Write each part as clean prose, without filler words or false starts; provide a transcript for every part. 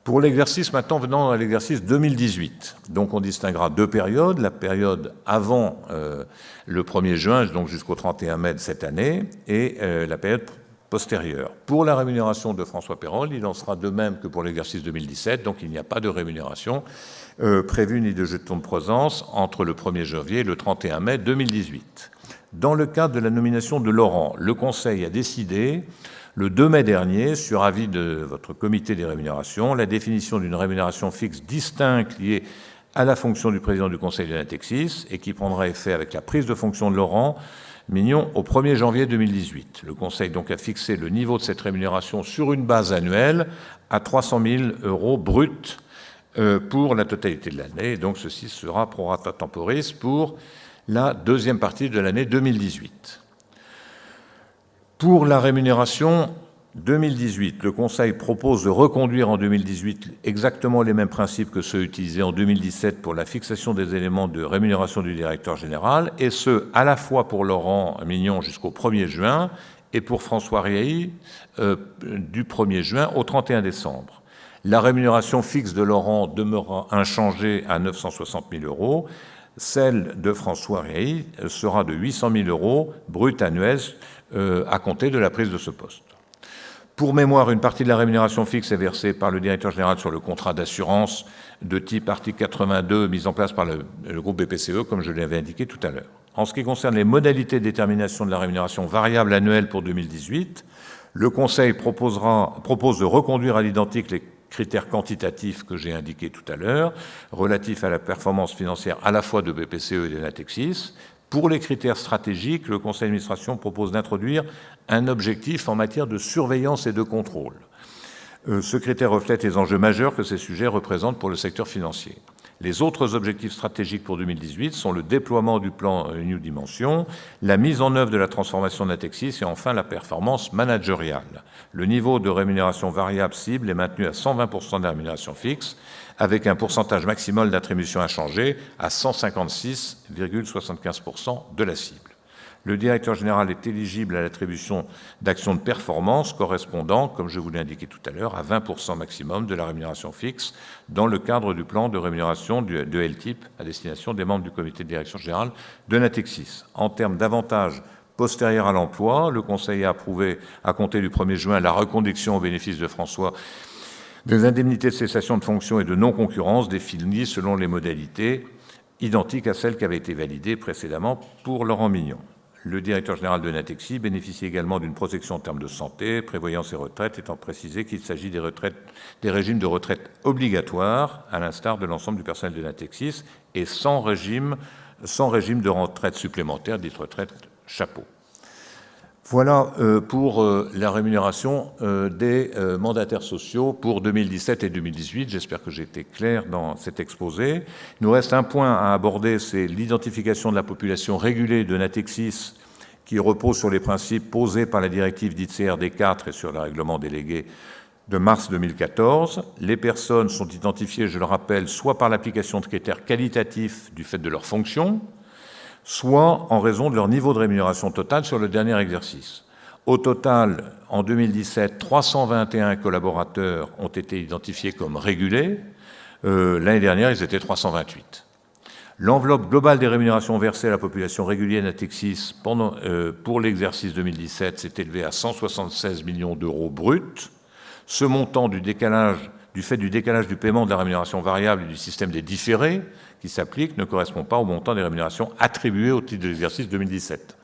Pour l'exercice, maintenant, venant à l'exercice 2018. Donc, on distinguera deux périodes. La période avant le 1er juin, donc jusqu'au 31 mai de cette année, et la période postérieure. Pour la rémunération de François Pérolle, il en sera de même que pour l'exercice 2017. Donc, il n'y a pas de rémunération prévue ni de jeton de présence entre le 1er janvier et le 31 mai 2018. Dans le cadre de la nomination de Laurent, le Conseil a décidé le 2 mai dernier, sur avis de votre comité des rémunérations, la définition d'une rémunération fixe distincte liée à la fonction du président du Conseil de Natixis et qui prendra effet avec la prise de fonction de Laurent Mignon au 1er janvier 2018. Le Conseil donc a fixé le niveau de cette rémunération sur une base annuelle à 300 000 € bruts pour la totalité de l'année. Donc ceci sera pro rata temporis pour la deuxième partie de l'année 2018. Pour la rémunération 2018, le Conseil propose de reconduire en 2018 exactement les mêmes principes que ceux utilisés en 2017 pour la fixation des éléments de rémunération du directeur général, et ce, à la fois pour Laurent Mignon jusqu'au 1er juin et pour François Réhy du 1er juin au 31 décembre. La rémunération fixe de Laurent demeurera inchangée à 960 000 €. Celle de François Réhy sera de 800 000 € bruts annuels à compter de la prise de ce poste. Pour mémoire, une partie de la rémunération fixe est versée par le directeur général sur le contrat d'assurance de type article 82 mis en place par le groupe BPCE, comme je l'avais indiqué tout à l'heure. En ce qui concerne les modalités de détermination de la rémunération variable annuelle pour 2018, le Conseil propose de reconduire à l'identique les critères quantitatifs que j'ai indiqués tout à l'heure, relatifs à la performance financière à la fois de BPCE et de Natixis. Pour les critères stratégiques, le Conseil d'administration propose d'introduire un objectif en matière de surveillance et de contrôle. Ce critère reflète les enjeux majeurs que ces sujets représentent pour le secteur financier. Les autres objectifs stratégiques pour 2018 sont le déploiement du plan New Dimension, la mise en œuvre de la transformation de Natixis et enfin la performance managériale. Le niveau de rémunération variable cible est maintenu à 120% de la rémunération fixe, avec un pourcentage maximal d'attribution inchangé à 156,75% de la cible. Le directeur général est éligible à l'attribution d'actions de performance correspondant, comme je vous l'ai indiqué tout à l'heure, à 20% maximum de la rémunération fixe dans le cadre du plan de rémunération de LTIP à destination des membres du comité de direction générale de Natixis. En termes d'avantages postérieurs à l'emploi, le Conseil a approuvé, à compter du 1er juin, la reconduction au bénéfice de François des indemnités de cessation de fonction et de non-concurrence définies selon les modalités identiques à celles qui avaient été validées précédemment pour Laurent Mignon. Le directeur général de Natixis bénéficie également d'une protection en termes de santé, prévoyance et retraite, étant précisé qu'il s'agit des régimes de retraite obligatoires, à l'instar de l'ensemble du personnel de Natixis, et sans régime de retraite supplémentaire, dite retraite chapeau. Voilà pour la rémunération des mandataires sociaux pour 2017 et 2018. J'espère que j'ai été clair dans cet exposé. Il nous reste un point à aborder, c'est l'identification de la population régulée de Natixis qui repose sur les principes posés par la directive dite CRD 4 et sur le règlement délégué de mars 2014. Les personnes sont identifiées, je le rappelle, soit par l'application de critères qualitatifs du fait de leur fonction, soit en raison de leur niveau de rémunération totale sur le dernier exercice. Au total, en 2017, 321 collaborateurs ont été identifiés comme régulés. L'année dernière, ils étaient 328. L'enveloppe globale des rémunérations versées à la population régulière Natixis pour l'exercice 2017 s'est élevée à 176 millions d'euros bruts. Ce montant du fait du décalage du paiement de la rémunération variable et du système des différés qui s'applique ne correspond pas au montant des rémunérations attribuées au titre de l'exercice 2017.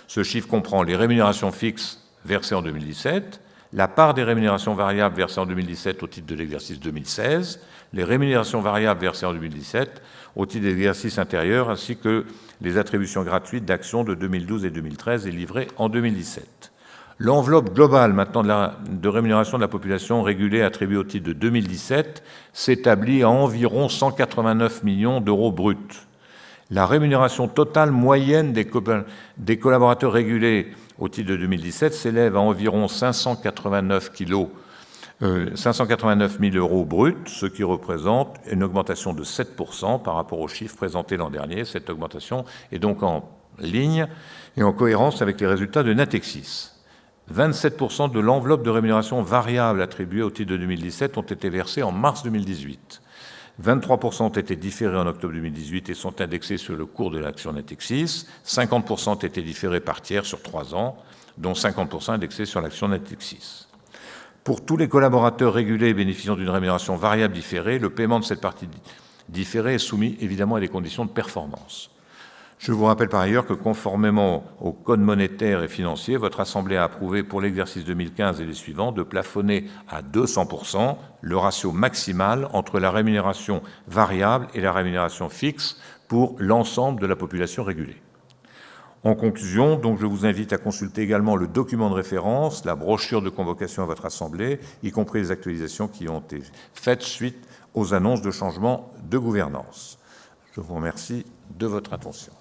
Ce chiffre comprend les rémunérations fixes versées en 2017, la part des rémunérations variables versées en 2017 au titre de l'exercice 2016, les rémunérations variables versées en 2017 au titre de l'exercice intérieur, ainsi que les attributions gratuites d'actions de 2012 et 2013 et livrées en 2017. L'enveloppe globale maintenant de rémunération de la population régulée attribuée au titre de 2017 s'établit à environ 189 millions d'euros bruts. La rémunération totale moyenne des collaborateurs régulés au titre de 2017 s'élève à environ 589 000 € bruts, ce qui représente une augmentation de 7% par rapport aux chiffres présentés l'an dernier. Cette augmentation est donc en ligne et en cohérence avec les résultats de Natixis. 27% de l'enveloppe de rémunération variable attribuée au titre de 2017 ont été versés en mars 2018. 23% ont été différés en octobre 2018 et sont indexés sur le cours de l'action Natixis. 50% ont été différés par tiers sur 3 ans, dont 50% indexés sur l'action Natixis. Pour tous les collaborateurs régulés bénéficiant d'une rémunération variable différée, le paiement de cette partie différée est soumis évidemment à des conditions de performance. Je vous rappelle par ailleurs que conformément au Code monétaire et financier, votre Assemblée a approuvé pour l'exercice 2015 et les suivants de plafonner à 200% le ratio maximal entre la rémunération variable et la rémunération fixe pour l'ensemble de la population régulée. En conclusion, donc, je vous invite à consulter également le document de référence, la brochure de convocation à votre Assemblée, y compris les actualisations qui ont été faites suite aux annonces de changement de gouvernance. Je vous remercie de votre attention.